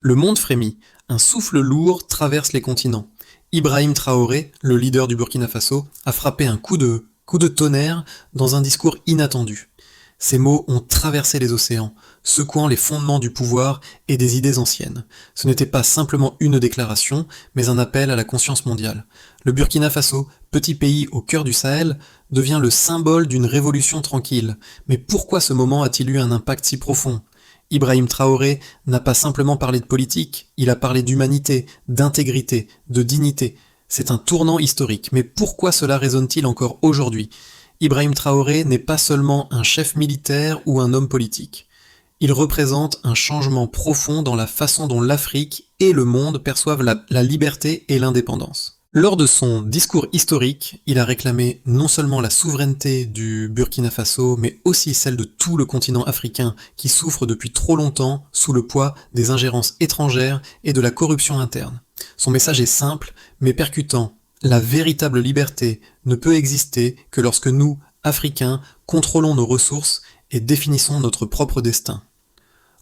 Le monde frémit, un souffle lourd traverse les continents. Ibrahim Traoré, le leader du Burkina Faso, a frappé un coup de tonnerre dans un discours inattendu. Ces mots ont traversé les océans, secouant les fondements du pouvoir et des idées anciennes. Ce n'était pas simplement une déclaration, mais un appel à la conscience mondiale. Le Burkina Faso, petit pays au cœur du Sahel, devient le symbole d'une révolution tranquille. Mais pourquoi ce moment a-t-il eu un impact si profond ? Ibrahim Traoré n'a pas simplement parlé de politique, il a parlé d'humanité, d'intégrité, de dignité. C'est un tournant historique, mais pourquoi cela résonne-t-il encore aujourd'hui ? Ibrahim Traoré n'est pas seulement un chef militaire ou un homme politique. Il représente un changement profond dans la façon dont l'Afrique et le monde perçoivent la liberté et l'indépendance. Lors de son discours historique, il a réclamé non seulement la souveraineté du Burkina Faso, mais aussi celle de tout le continent africain qui souffre depuis trop longtemps sous le poids des ingérences étrangères et de la corruption interne. Son message est simple, mais percutant. La véritable liberté ne peut exister que lorsque nous, Africains, contrôlons nos ressources et définissons notre propre destin.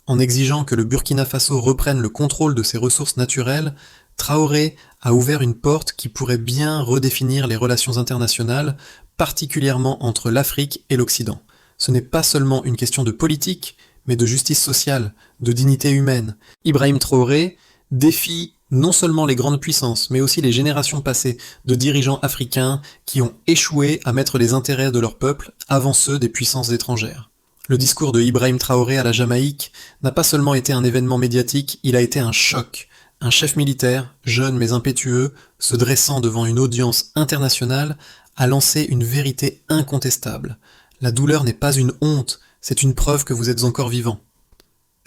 En exigeant que le Burkina Faso reprenne le contrôle de ses ressources naturelles, Traoré a ouvert une porte qui pourrait bien redéfinir les relations internationales, particulièrement entre l'Afrique et l'Occident. Ce n'est pas seulement une question de politique, mais de justice sociale, de dignité humaine. Ibrahim Traoré défie non seulement les grandes puissances, mais aussi les générations passées de dirigeants africains qui ont échoué à mettre les intérêts de leur peuple avant ceux des puissances étrangères. Le discours de Ibrahim Traoré à la Jamaïque n'a pas seulement été un événement médiatique, il a été un choc. Un chef militaire, jeune mais impétueux, se dressant devant une audience internationale, a lancé une vérité incontestable. La douleur n'est pas une honte, c'est une preuve que vous êtes encore vivant.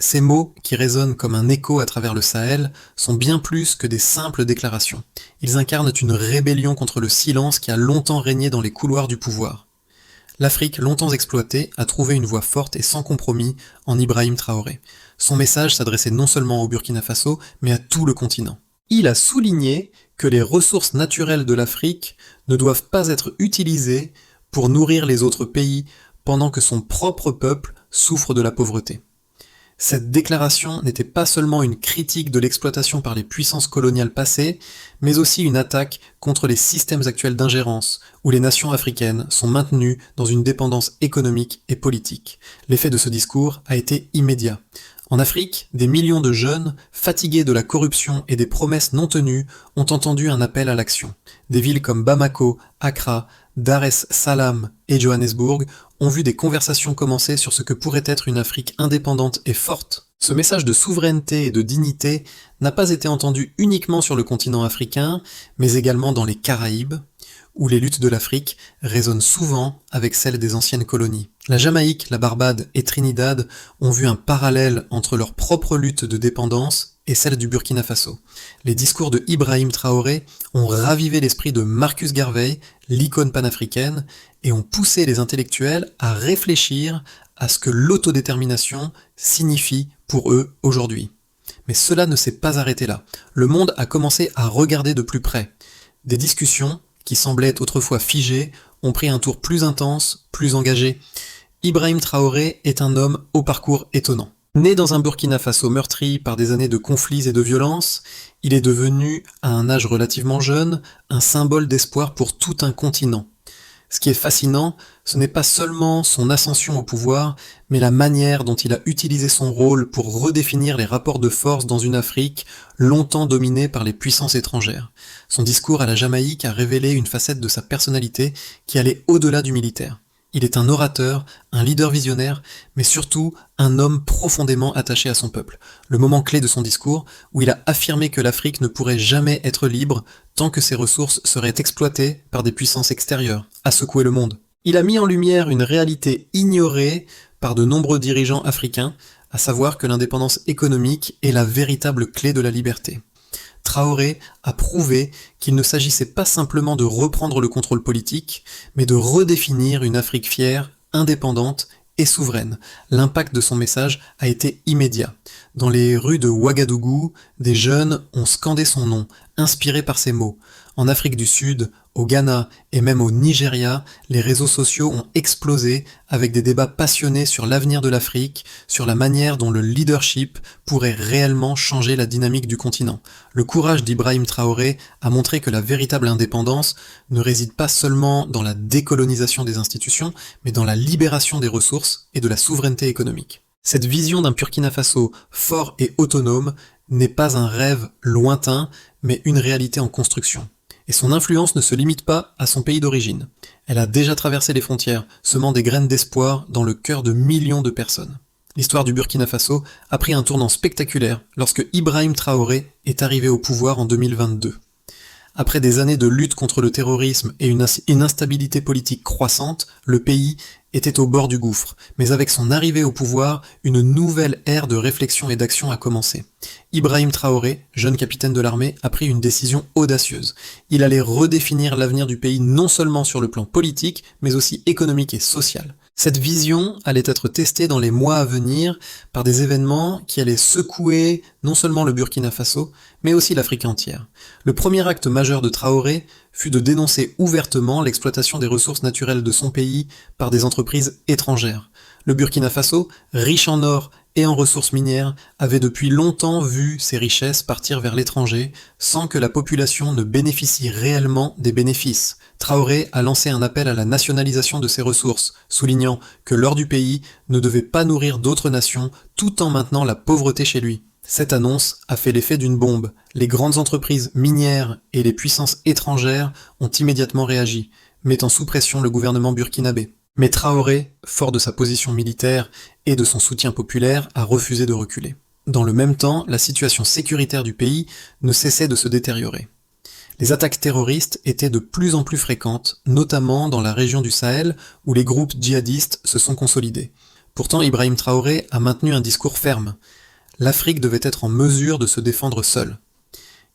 Ces mots, qui résonnent comme un écho à travers le Sahel, sont bien plus que des simples déclarations. Ils incarnent une rébellion contre le silence qui a longtemps régné dans les couloirs du pouvoir. L'Afrique, longtemps exploitée, a trouvé une voix forte et sans compromis en Ibrahim Traoré. Son message s'adressait non seulement au Burkina Faso, mais à tout le continent. Il a souligné que les ressources naturelles de l'Afrique ne doivent pas être utilisées pour nourrir les autres pays pendant que son propre peuple souffre de la pauvreté. Cette déclaration n'était pas seulement une critique de l'exploitation par les puissances coloniales passées, mais aussi une attaque contre les systèmes actuels d'ingérence, où les nations africaines sont maintenues dans une dépendance économique et politique. L'effet de ce discours a été immédiat. En Afrique, des millions de jeunes, fatigués de la corruption et des promesses non tenues, ont entendu un appel à l'action. Des villes comme Bamako, Accra, Dar es Salaam et Johannesburg ont vu des conversations commencer sur ce que pourrait être une Afrique indépendante et forte. Ce message de souveraineté et de dignité n'a pas été entendu uniquement sur le continent africain, mais également dans les Caraïbes, où les luttes de l'Afrique résonnent souvent avec celles des anciennes colonies. La Jamaïque, la Barbade et Trinidad ont vu un parallèle entre leur propre lutte de dépendance et celle du Burkina Faso. Les discours de Ibrahim Traoré ont ravivé l'esprit de Marcus Garvey, l'icône panafricaine, et ont poussé les intellectuels à réfléchir à ce que l'autodétermination signifie pour eux aujourd'hui. Mais cela ne s'est pas arrêté là. Le monde a commencé à regarder de plus près. Des discussions, qui semblaient autrefois figées, ont pris un tour plus intense, plus engagé. Ibrahim Traoré est un homme au parcours étonnant. Né dans un Burkina Faso meurtri par des années de conflits et de violences, il est devenu, à un âge relativement jeune, un symbole d'espoir pour tout un continent. Ce qui est fascinant, ce n'est pas seulement son ascension au pouvoir, mais la manière dont il a utilisé son rôle pour redéfinir les rapports de force dans une Afrique longtemps dominée par les puissances étrangères. Son discours à la Jamaïque a révélé une facette de sa personnalité qui allait au-delà du militaire. Il est un orateur, un leader visionnaire, mais surtout un homme profondément attaché à son peuple. Le moment clé de son discours, où il a affirmé que l'Afrique ne pourrait jamais être libre tant que ses ressources seraient exploitées par des puissances extérieures, a secoué le monde. Il a mis en lumière une réalité ignorée par de nombreux dirigeants africains, à savoir que l'indépendance économique est la véritable clé de la liberté. Traoré a prouvé qu'il ne s'agissait pas simplement de reprendre le contrôle politique, mais de redéfinir une Afrique fière, indépendante et souveraine. L'impact de son message a été immédiat. Dans les rues de Ouagadougou, des jeunes ont scandé son nom, inspirés par ses mots. En Afrique du Sud, au Ghana et même au Nigeria, les réseaux sociaux ont explosé avec des débats passionnés sur l'avenir de l'Afrique, sur la manière dont le leadership pourrait réellement changer la dynamique du continent. Le courage d'Ibrahim Traoré a montré que la véritable indépendance ne réside pas seulement dans la décolonisation des institutions, mais dans la libération des ressources et de la souveraineté économique. Cette vision d'un Burkina Faso fort et autonome n'est pas un rêve lointain, mais une réalité en construction. Et son influence ne se limite pas à son pays d'origine. Elle a déjà traversé les frontières, semant des graines d'espoir dans le cœur de millions de personnes. L'histoire du Burkina Faso a pris un tournant spectaculaire lorsque Ibrahim Traoré est arrivé au pouvoir en 2022. Après des années de lutte contre le terrorisme et une instabilité politique croissante, le pays était au bord du gouffre, mais avec son arrivée au pouvoir, une nouvelle ère de réflexion et d'action a commencé. Ibrahim Traoré, jeune capitaine de l'armée, a pris une décision audacieuse. Il allait redéfinir l'avenir du pays non seulement sur le plan politique, mais aussi économique et social. Cette vision allait être testée dans les mois à venir par des événements qui allaient secouer non seulement le Burkina Faso, mais aussi l'Afrique entière. Le premier acte majeur de Traoré fut de dénoncer ouvertement l'exploitation des ressources naturelles de son pays par des entreprises étrangères. Le Burkina Faso, riche en or et en ressources minières, avait depuis longtemps vu ses richesses partir vers l'étranger sans que la population ne bénéficie réellement des bénéfices. Traoré a lancé un appel à la nationalisation de ces ressources, soulignant que l'or du pays ne devait pas nourrir d'autres nations tout en maintenant la pauvreté chez lui. Cette annonce a fait l'effet d'une bombe. Les grandes entreprises minières et les puissances étrangères ont immédiatement réagi, mettant sous pression le gouvernement burkinabé. Mais Traoré, fort de sa position militaire et de son soutien populaire, a refusé de reculer. Dans le même temps, la situation sécuritaire du pays ne cessait de se détériorer. Les attaques terroristes étaient de plus en plus fréquentes, notamment dans la région du Sahel où les groupes djihadistes se sont consolidés. Pourtant, Ibrahim Traoré a maintenu un discours ferme. L'Afrique devait être en mesure de se défendre seule.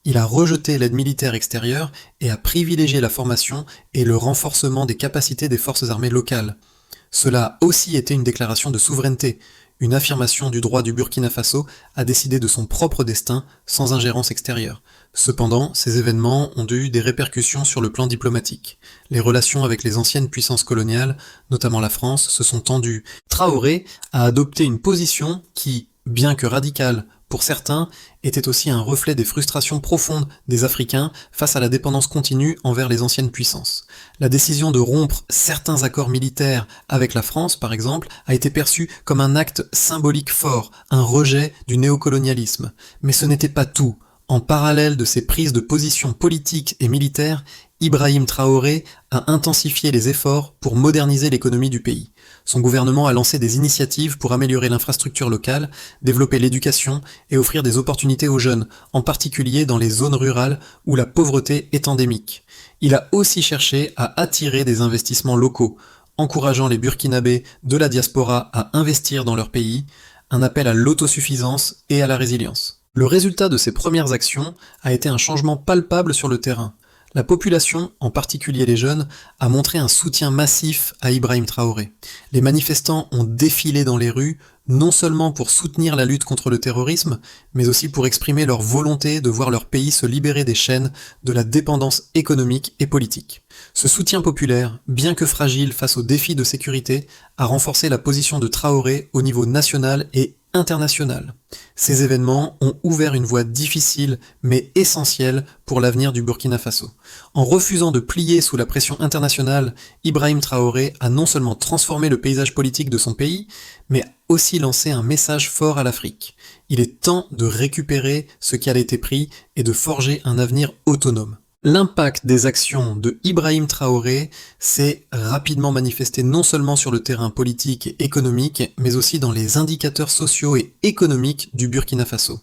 Il a rejeté l'aide militaire extérieure et a privilégié la formation et le renforcement des capacités des forces armées locales. Cela a aussi été une déclaration de souveraineté, une affirmation du droit du Burkina Faso à décider de son propre destin sans ingérence extérieure. Cependant, ces événements ont eu des répercussions sur le plan diplomatique. Les relations avec les anciennes puissances coloniales, notamment la France, se sont tendues. Traoré a adopté une position qui, bien que radicale pour certains, était aussi un reflet des frustrations profondes des Africains face à la dépendance continue envers les anciennes puissances. La décision de rompre certains accords militaires avec la France, par exemple, a été perçue comme un acte symbolique fort, un rejet du néocolonialisme. Mais ce n'était pas tout. En parallèle de ces prises de position politiques et militaires, Ibrahim Traoré a intensifié les efforts pour moderniser l'économie du pays. Son gouvernement a lancé des initiatives pour améliorer l'infrastructure locale, développer l'éducation et offrir des opportunités aux jeunes, en particulier dans les zones rurales où la pauvreté est endémique. Il a aussi cherché à attirer des investissements locaux, encourageant les Burkinabés de la diaspora à investir dans leur pays, un appel à l'autosuffisance et à la résilience. Le résultat de ces premières actions a été un changement palpable sur le terrain. La population, en particulier les jeunes, a montré un soutien massif à Ibrahim Traoré. Les manifestants ont défilé dans les rues, non seulement pour soutenir la lutte contre le terrorisme, mais aussi pour exprimer leur volonté de voir leur pays se libérer des chaînes de la dépendance économique et politique. Ce soutien populaire, bien que fragile face aux défis de sécurité, a renforcé la position de Traoré au niveau national et international. Ces événements ont ouvert une voie difficile mais essentielle pour l'avenir du Burkina Faso. En refusant de plier sous la pression internationale, Ibrahim Traoré a non seulement transformé le paysage politique de son pays, mais aussi lancé un message fort à l'Afrique. Il est temps de récupérer ce qui a été pris et de forger un avenir autonome. L'impact des actions de Ibrahim Traoré s'est rapidement manifesté non seulement sur le terrain politique et économique, mais aussi dans les indicateurs sociaux et économiques du Burkina Faso.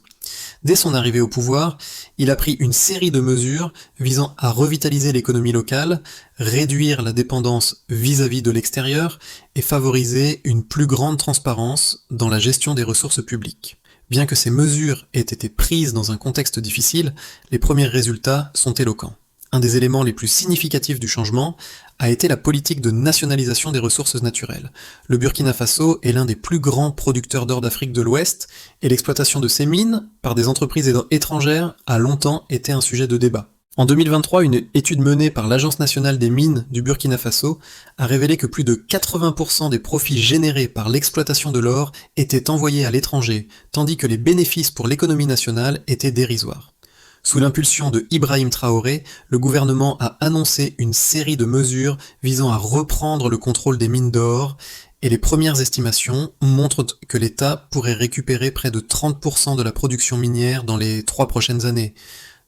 Dès son arrivée au pouvoir, il a pris une série de mesures visant à revitaliser l'économie locale, réduire la dépendance vis-à-vis de l'extérieur et favoriser une plus grande transparence dans la gestion des ressources publiques. Bien que ces mesures aient été prises dans un contexte difficile, les premiers résultats sont éloquents. Un des éléments les plus significatifs du changement a été la politique de nationalisation des ressources naturelles. Le Burkina Faso est l'un des plus grands producteurs d'or d'Afrique de l'Ouest, et l'exploitation de ces mines par des entreprises étrangères a longtemps été un sujet de débat. En 2023, une étude menée par l'Agence nationale des mines du Burkina Faso a révélé que plus de 80% des profits générés par l'exploitation de l'or étaient envoyés à l'étranger, tandis que les bénéfices pour l'économie nationale étaient dérisoires. Sous l'impulsion de Ibrahim Traoré, le gouvernement a annoncé une série de mesures visant à reprendre le contrôle des mines d'or, et les premières estimations montrent que l'État pourrait récupérer près de 30% de la production minière dans les 3 prochaines années.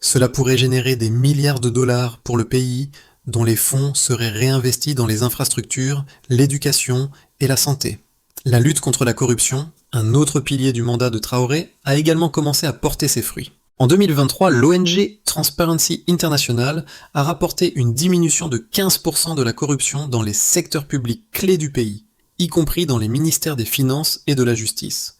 Cela pourrait générer des milliards de dollars pour le pays, dont les fonds seraient réinvestis dans les infrastructures, l'éducation et la santé. La lutte contre la corruption, un autre pilier du mandat de Traoré, a également commencé à porter ses fruits. En 2023, l'ONG Transparency International a rapporté une diminution de 15% de la corruption dans les secteurs publics clés du pays, y compris dans les ministères des Finances et de la Justice.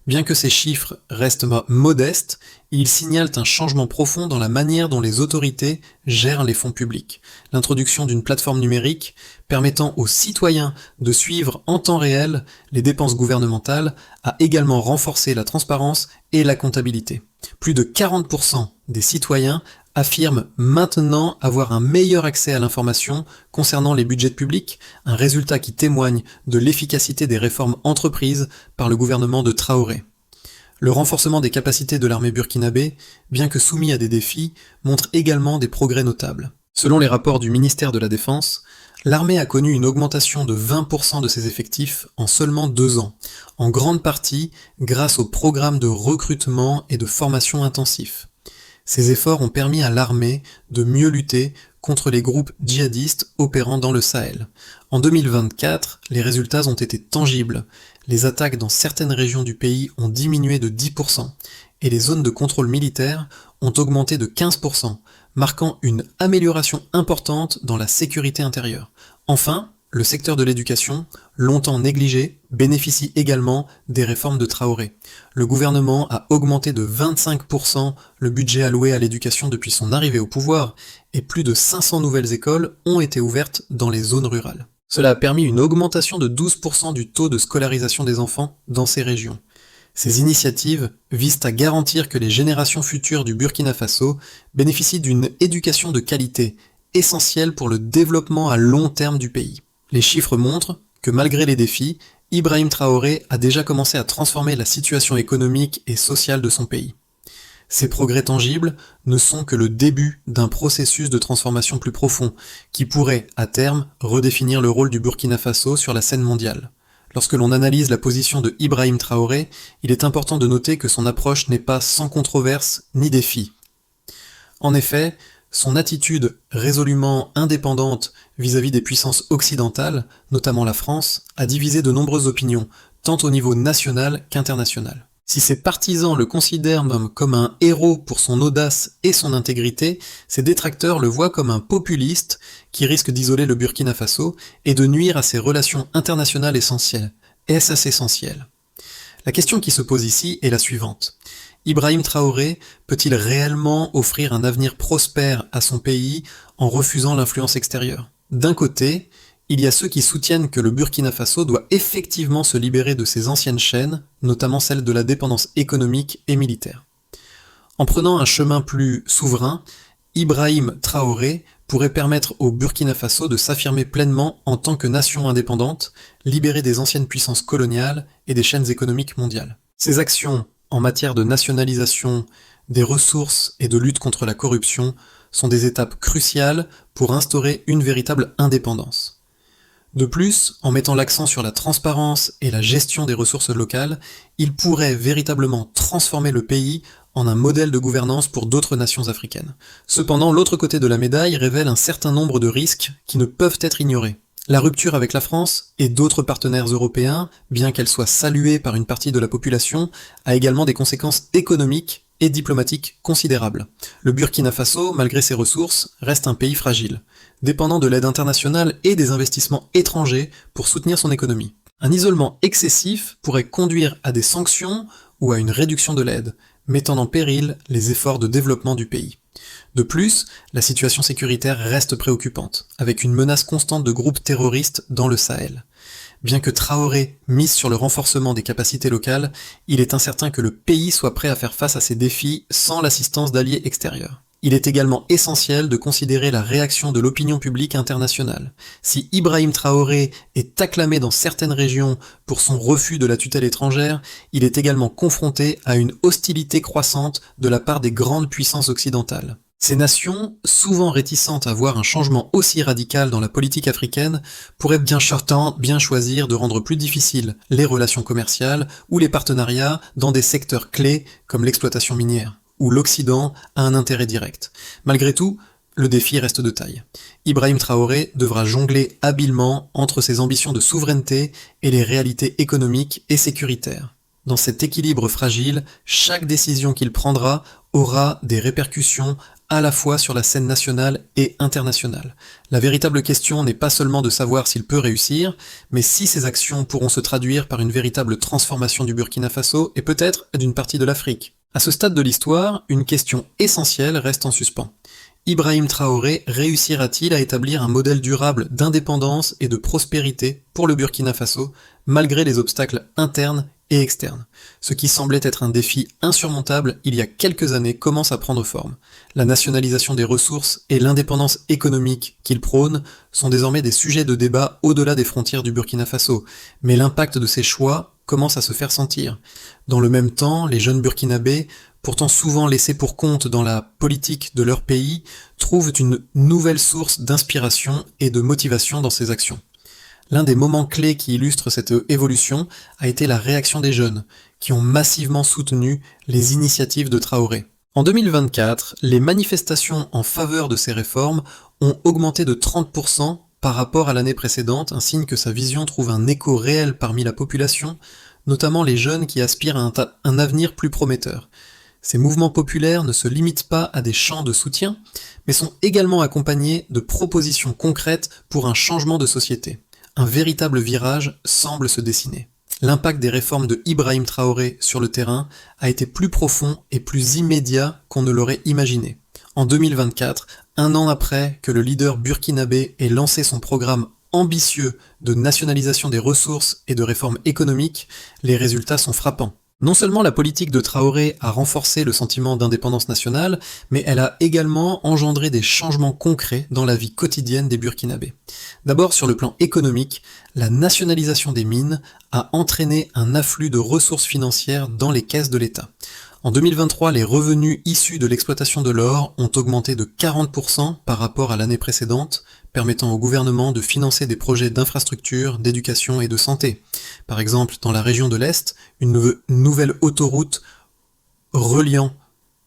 Bien que ces chiffres restent modestes, ils signalent un changement profond dans la manière dont les autorités gèrent les fonds publics. L'introduction d'une plateforme numérique permettant aux citoyens de suivre en temps réel les dépenses gouvernementales a également renforcé la transparence et la comptabilité. Plus de 40% des citoyens affirment maintenant avoir un meilleur accès à l'information concernant les budgets publics, un résultat qui témoigne de l'efficacité des réformes entreprises par le gouvernement de Traoré. Le renforcement des capacités de l'armée burkinabé, bien que soumis à des défis, montre également des progrès notables. Selon les rapports du ministère de la Défense, l'armée a connu une augmentation de 20% de ses effectifs en seulement 2 ans, en grande partie grâce au programme de recrutement et de formation intensif. Ces efforts ont permis à l'armée de mieux lutter contre les groupes djihadistes opérant dans le Sahel. En 2024, les résultats ont été tangibles. Les attaques dans certaines régions du pays ont diminué de 10%, et les zones de contrôle militaire ont augmenté de 15%, marquant une amélioration importante dans la sécurité intérieure. Enfin, le secteur de l'éducation, longtemps négligé, bénéficie également des réformes de Traoré. Le gouvernement a augmenté de 25% le budget alloué à l'éducation depuis son arrivée au pouvoir, et plus de 500 nouvelles écoles ont été ouvertes dans les zones rurales. Cela a permis une augmentation de 12% du taux de scolarisation des enfants dans ces régions. Ces initiatives visent à garantir que les générations futures du Burkina Faso bénéficient d'une éducation de qualité, essentielle pour le développement à long terme du pays. Les chiffres montrent que malgré les défis, Ibrahim Traoré a déjà commencé à transformer la situation économique et sociale de son pays. Ces progrès tangibles ne sont que le début d'un processus de transformation plus profond, qui pourrait, à terme, redéfinir le rôle du Burkina Faso sur la scène mondiale. Lorsque l'on analyse la position de Ibrahim Traoré, il est important de noter que son approche n'est pas sans controverse ni défi. En effet, son attitude résolument indépendante vis-à-vis des puissances occidentales, notamment la France, a divisé de nombreuses opinions, tant au niveau national qu'international. Si ses partisans le considèrent comme un héros pour son audace et son intégrité, ses détracteurs le voient comme un populiste qui risque d'isoler le Burkina Faso et de nuire à ses relations internationales essentielles. Est-ce assez essentiel ? La question qui se pose ici est la suivante. Ibrahim Traoré peut-il réellement offrir un avenir prospère à son pays en refusant l'influence extérieure ? D'un côté, il y a ceux qui soutiennent que le Burkina Faso doit effectivement se libérer de ses anciennes chaînes, notamment celle de la dépendance économique et militaire. En prenant un chemin plus souverain, Ibrahim Traoré pourrait permettre au Burkina Faso de s'affirmer pleinement en tant que nation indépendante, libérée des anciennes puissances coloniales et des chaînes économiques mondiales. Ces actions en matière de nationalisation des ressources et de lutte contre la corruption sont des étapes cruciales pour instaurer une véritable indépendance. De plus, en mettant l'accent sur la transparence et la gestion des ressources locales, il pourrait véritablement transformer le pays en un modèle de gouvernance pour d'autres nations africaines. Cependant, l'autre côté de la médaille révèle un certain nombre de risques qui ne peuvent être ignorés. La rupture avec la France et d'autres partenaires européens, bien qu'elle soit saluée par une partie de la population, a également des conséquences économiques et diplomatiques considérables. Le Burkina Faso, malgré ses ressources, reste un pays fragile, dépendant de l'aide internationale et des investissements étrangers pour soutenir son économie. Un isolement excessif pourrait conduire à des sanctions ou à une réduction de l'aide, mettant en péril les efforts de développement du pays. De plus, la situation sécuritaire reste préoccupante, avec une menace constante de groupes terroristes dans le Sahel. Bien que Traoré mise sur le renforcement des capacités locales, il est incertain que le pays soit prêt à faire face à ces défis sans l'assistance d'alliés extérieurs. Il est également essentiel de considérer la réaction de l'opinion publique internationale. Si Ibrahim Traoré est acclamé dans certaines régions pour son refus de la tutelle étrangère, il est également confronté à une hostilité croissante de la part des grandes puissances occidentales. Ces nations, souvent réticentes à voir un changement aussi radical dans la politique africaine, pourraient bien choisir de rendre plus difficiles les relations commerciales ou les partenariats dans des secteurs clés comme l'exploitation minière, où l'Occident a un intérêt direct. Malgré tout, le défi reste de taille. Ibrahim Traoré devra jongler habilement entre ses ambitions de souveraineté et les réalités économiques et sécuritaires. Dans cet équilibre fragile, chaque décision qu'il prendra aura des répercussions à la fois sur la scène nationale et internationale. La véritable question n'est pas seulement de savoir s'il peut réussir, mais si ses actions pourront se traduire par une véritable transformation du Burkina Faso et peut-être d'une partie de l'Afrique. À ce stade de l'histoire, une question essentielle reste en suspens. Ibrahim Traoré réussira-t-il à établir un modèle durable d'indépendance et de prospérité pour le Burkina Faso, malgré les obstacles internes et externes? Ce qui semblait être un défi insurmontable il y a quelques années commence à prendre forme. La nationalisation des ressources et l'indépendance économique qu'il prône sont désormais des sujets de débat au-delà des frontières du Burkina Faso, mais l'impact de ces choix commence à se faire sentir. Dans le même temps, les jeunes burkinabés, pourtant souvent laissés pour compte dans la politique de leur pays, trouvent une nouvelle source d'inspiration et de motivation dans ces actions. L'un des moments clés qui illustre cette évolution a été la réaction des jeunes, qui ont massivement soutenu les initiatives de Traoré. En 2024, les manifestations en faveur de ces réformes ont augmenté de 30% par rapport à l'année précédente, un signe que sa vision trouve un écho réel parmi la population, notamment les jeunes qui aspirent à un avenir plus prometteur. Ces mouvements populaires ne se limitent pas à des chants de soutien, mais sont également accompagnés de propositions concrètes pour un changement de société. Un véritable virage semble se dessiner. L'impact des réformes de Ibrahim Traoré sur le terrain a été plus profond et plus immédiat qu'on ne l'aurait imaginé. En 2024, un an après que le leader burkinabé ait lancé son programme ambitieux de nationalisation des ressources et de réformes économiques, les résultats sont frappants. Non seulement la politique de Traoré a renforcé le sentiment d'indépendance nationale, mais elle a également engendré des changements concrets dans la vie quotidienne des Burkinabés. D'abord, sur le plan économique, la nationalisation des mines a entraîné un afflux de ressources financières dans les caisses de l'État. En 2023, les revenus issus de l'exploitation de l'or ont augmenté de 40% par rapport à l'année précédente, permettant au gouvernement de financer des projets d'infrastructure, d'éducation et de santé. Par exemple, dans la région de l'Est, une nouvelle autoroute reliant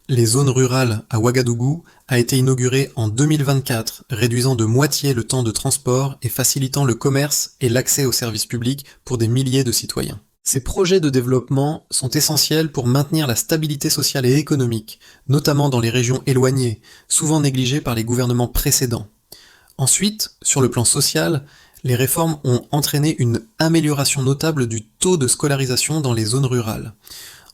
les zones rurales à Ouagadougou a été inaugurée en 2024, réduisant de moitié le temps de transport et facilitant le commerce et l'accès aux services publics pour des milliers de citoyens. Ces projets de développement sont essentiels pour maintenir la stabilité sociale et économique, notamment dans les régions éloignées, souvent négligées par les gouvernements précédents. Ensuite, sur le plan social, les réformes ont entraîné une amélioration notable du taux de scolarisation dans les zones rurales.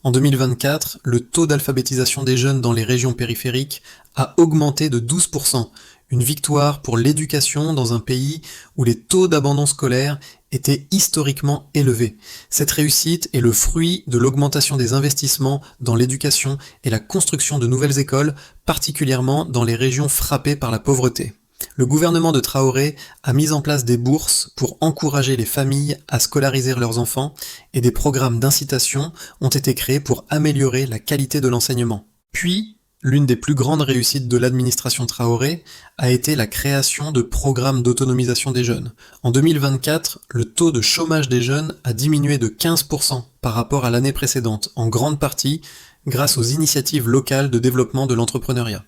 En 2024, le taux d'alphabétisation des jeunes dans les régions périphériques a augmenté de 12%, une victoire pour l'éducation dans un pays où les taux d'abandon scolaire étaient historiquement élevés. Cette réussite est le fruit de l'augmentation des investissements dans l'éducation et la construction de nouvelles écoles, particulièrement dans les régions frappées par la pauvreté. Le gouvernement de Traoré a mis en place des bourses pour encourager les familles à scolariser leurs enfants et des programmes d'incitation ont été créés pour améliorer la qualité de l'enseignement. Puis, l'une des plus grandes réussites de l'administration Traoré a été la création de programmes d'autonomisation des jeunes. En 2024, le taux de chômage des jeunes a diminué de 15% par rapport à l'année précédente, en grande partie grâce aux initiatives locales de développement de l'entrepreneuriat.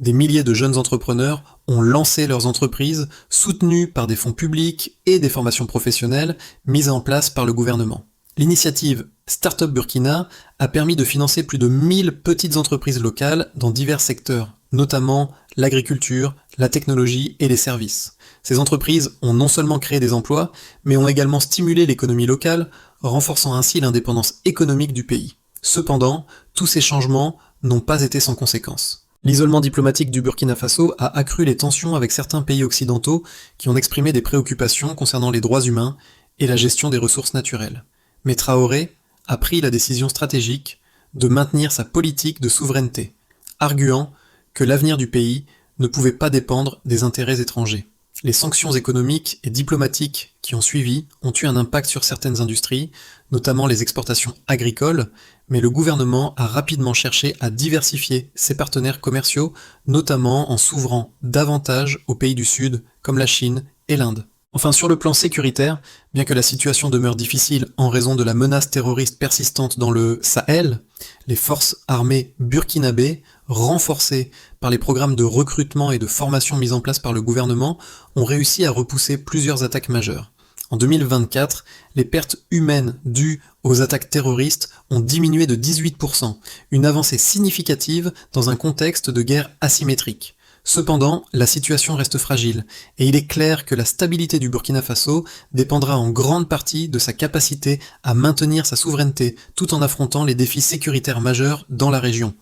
Des milliers de jeunes entrepreneurs ont lancé leurs entreprises, soutenues par des fonds publics et des formations professionnelles mises en place par le gouvernement. L'initiative Startup Burkina a permis de financer plus de 1000 petites entreprises locales dans divers secteurs, notamment l'agriculture, la technologie et les services. Ces entreprises ont non seulement créé des emplois, mais ont également stimulé l'économie locale, renforçant ainsi l'indépendance économique du pays. Cependant, tous ces changements n'ont pas été sans conséquences. L'isolement diplomatique du Burkina Faso a accru les tensions avec certains pays occidentaux qui ont exprimé des préoccupations concernant les droits humains et la gestion des ressources naturelles. Mais Traoré a pris la décision stratégique de maintenir sa politique de souveraineté, arguant que l'avenir du pays ne pouvait pas dépendre des intérêts étrangers. Les sanctions économiques et diplomatiques qui ont suivi ont eu un impact sur certaines industries, notamment les exportations agricoles, mais le gouvernement a rapidement cherché à diversifier ses partenaires commerciaux, notamment en s'ouvrant davantage aux pays du Sud, comme la Chine et l'Inde. Enfin, sur le plan sécuritaire, bien que la situation demeure difficile en raison de la menace terroriste persistante dans le Sahel, les forces armées burkinabées, renforcées par les programmes de recrutement et de formation mis en place par le gouvernement, ont réussi à repousser plusieurs attaques majeures. En 2024, les pertes humaines dues aux attaques terroristes ont diminué de 18%, une avancée significative dans un contexte de guerre asymétrique. Cependant, la situation reste fragile, et il est clair que la stabilité du Burkina Faso dépendra en grande partie de sa capacité à maintenir sa souveraineté, tout en affrontant les défis sécuritaires majeurs dans la région.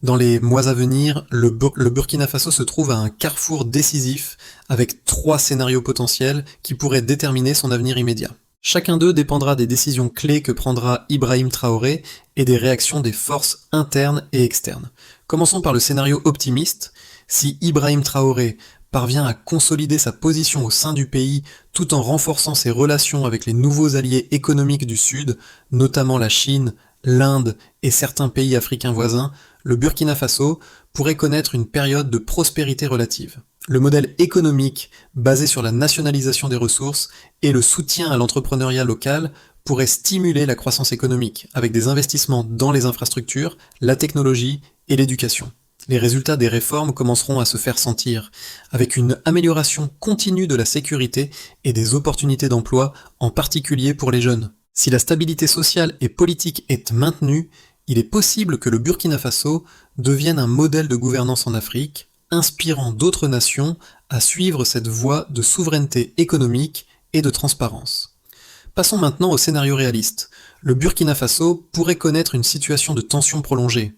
Dans les mois à venir, le Burkina Faso se trouve à un carrefour décisif, avec 3 scénarios potentiels qui pourraient déterminer son avenir immédiat. Chacun d'eux dépendra des décisions clés que prendra Ibrahim Traoré et des réactions des forces internes et externes. Commençons par le scénario optimiste. Si Ibrahim Traoré parvient à consolider sa position au sein du pays tout en renforçant ses relations avec les nouveaux alliés économiques du Sud, notamment la Chine, l'Inde et certains pays africains voisins, le Burkina Faso pourrait connaître une période de prospérité relative. Le modèle économique, basé sur la nationalisation des ressources et le soutien à l'entrepreneuriat local, pourrait stimuler la croissance économique, avec des investissements dans les infrastructures, la technologie et l'éducation. Les résultats des réformes commenceront à se faire sentir, avec une amélioration continue de la sécurité et des opportunités d'emploi, en particulier pour les jeunes. Si la stabilité sociale et politique est maintenue, il est possible que le Burkina Faso devienne un modèle de gouvernance en Afrique, inspirant d'autres nations à suivre cette voie de souveraineté économique et de transparence. Passons maintenant au scénario réaliste. Le Burkina Faso pourrait connaître une situation de tension prolongée.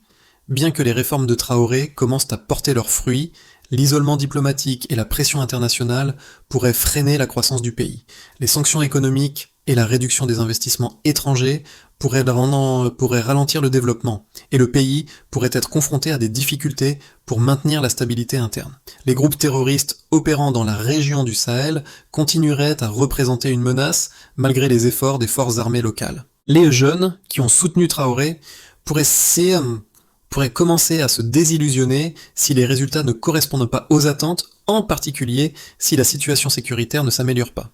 Bien que les réformes de Traoré commencent à porter leurs fruits, l'isolement diplomatique et la pression internationale pourraient freiner la croissance du pays. Les sanctions économiques et la réduction des investissements étrangers pourraient ralentir le développement, et le pays pourrait être confronté à des difficultés pour maintenir la stabilité interne. Les groupes terroristes opérant dans la région du Sahel continueraient à représenter une menace malgré les efforts des forces armées locales. Les jeunes qui ont soutenu Traoré pourraient commencer à se désillusionner si les résultats ne correspondent pas aux attentes, en particulier si la situation sécuritaire ne s'améliore pas.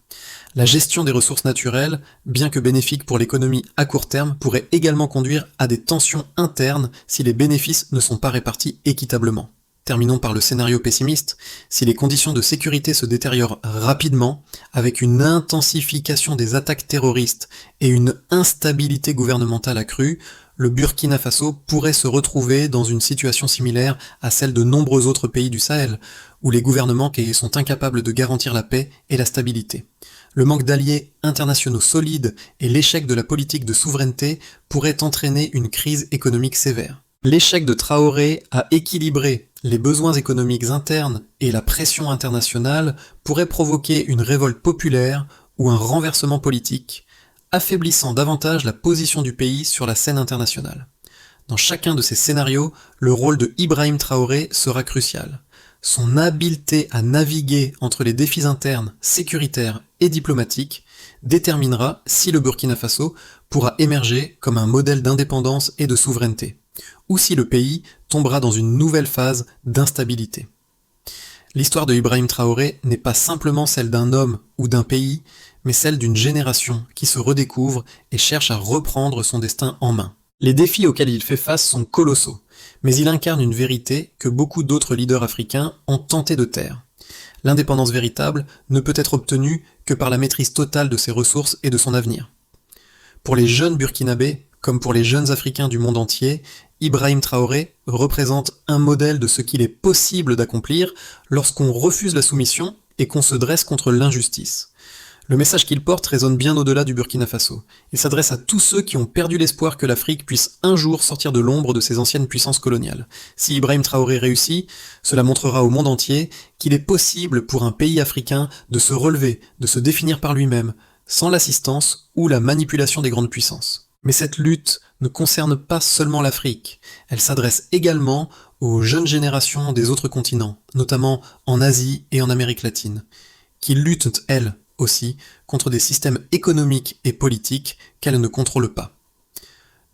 La gestion des ressources naturelles, bien que bénéfique pour l'économie à court terme, pourrait également conduire à des tensions internes si les bénéfices ne sont pas répartis équitablement. Terminons par le scénario pessimiste. Si les conditions de sécurité se détériorent rapidement, avec une intensification des attaques terroristes et une instabilité gouvernementale accrue, le Burkina Faso pourrait se retrouver dans une situation similaire à celle de nombreux autres pays du Sahel, où les gouvernements sont incapables de garantir la paix et la stabilité. Le manque d'alliés internationaux solides et l'échec de la politique de souveraineté pourraient entraîner une crise économique sévère. L'échec de Traoré à équilibrer les besoins économiques internes et la pression internationale pourrait provoquer une révolte populaire ou un renversement politique, affaiblissant davantage la position du pays sur la scène internationale. Dans chacun de ces scénarios, le rôle de Ibrahim Traoré sera crucial. Son habileté à naviguer entre les défis internes, sécuritaires et diplomatiques déterminera si le Burkina Faso pourra émerger comme un modèle d'indépendance et de souveraineté, ou si le pays tombera dans une nouvelle phase d'instabilité. L'histoire de Ibrahim Traoré n'est pas simplement celle d'un homme ou d'un pays, mais celle d'une génération qui se redécouvre et cherche à reprendre son destin en main. Les défis auxquels il fait face sont colossaux, mais il incarne une vérité que beaucoup d'autres leaders africains ont tenté de taire. L'indépendance véritable ne peut être obtenue que par la maîtrise totale de ses ressources et de son avenir. Pour les jeunes burkinabés, comme pour les jeunes africains du monde entier, Ibrahim Traoré représente un modèle de ce qu'il est possible d'accomplir lorsqu'on refuse la soumission et qu'on se dresse contre l'injustice. Le message qu'il porte résonne bien au-delà du Burkina Faso. Il s'adresse à tous ceux qui ont perdu l'espoir que l'Afrique puisse un jour sortir de l'ombre de ses anciennes puissances coloniales. Si Ibrahim Traoré réussit, cela montrera au monde entier qu'il est possible pour un pays africain de se relever, de se définir par lui-même, sans l'assistance ou la manipulation des grandes puissances. Mais cette lutte ne concerne pas seulement l'Afrique, elle s'adresse également aux jeunes générations des autres continents, notamment en Asie et en Amérique latine, qui luttent, elles aussi, contre des systèmes économiques et politiques qu'elles ne contrôlent pas.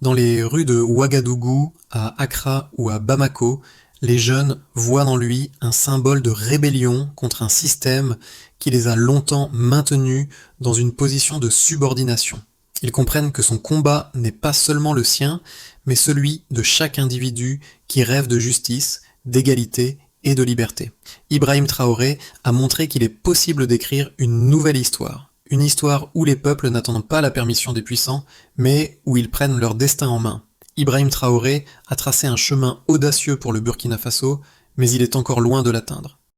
Dans les rues de Ouagadougou, à Accra ou à Bamako, les jeunes voient dans lui un symbole de rébellion contre un système qui les a longtemps maintenus dans une position de subordination. Ils comprennent que son combat n'est pas seulement le sien, mais celui de chaque individu qui rêve de justice, d'égalité et de liberté. Ibrahim Traoré a montré qu'il est possible d'écrire une nouvelle histoire. Une histoire où les peuples n'attendent pas la permission des puissants, mais où ils prennent leur destin en main. Ibrahim Traoré a tracé un chemin audacieux pour le Burkina Faso, mais il est encore loin de l'atteindre.